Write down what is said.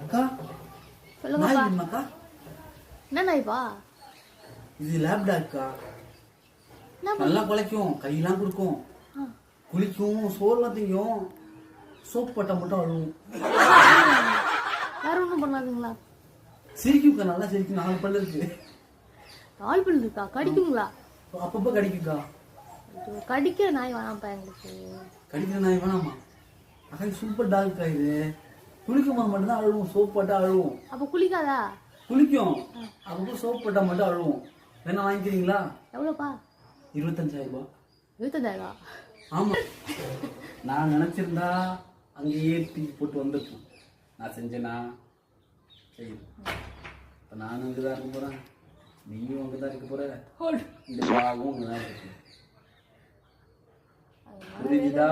அக்கா சொல்லுங்கப்பா. நாய் வேணுமாக்கா? என்ன நாய்ப்பா? இது லேப்டாக்கா. நல்லா குலைக்கும், கையெல்லாம் கொடுக்கும், குளிக்கும், சோறுலாம் திங்கும், சோப் போட்டா மட்டும் அழுவும். வேற ஒன்றும் பண்ணாதுங்களா? சிரிக்கும்க்கா, நல்லா சிரிக்கும். 4 பல்லு இருக்கு. 4 பல்லு இருக்கா? கடிக்குங்களா? அப்பப்போ கடிக்குக்கா. கடிக்கிற நாய் வேணாம்ப்பா எங்களுக்கு. கடிக்கிற நாய் வேணாமா? அக்கா சூப்பர் டாக்க்கா இது. குளிக்கும் போது மட்டும்தான் அழுவும், சோப் போட்டா அழுவும். அப்போ குளிக்காதா? குளிக்கும், அப்பப்போ சோப் போட்டா மட்டும் அழுவும். வேணா வாங்கிக்கிறீங்களா? எவ்வளோப்பா? 25,000 ரூபாய். 25,000? ஆமா, நான் நினைச்சிருந்தா அங்கேயே தூக்கி போட்டு வந்திருக்கேன். நான் செஞ்சேனா? சரி, இப்போ நானும் அங்கே தான் இருக்க போகிறேன், நீயும் அங்கே தான் இருக்க போகிற, இந்த பாகவும் அங்கே தான் இருக்கு. புரிஞ்சுதா?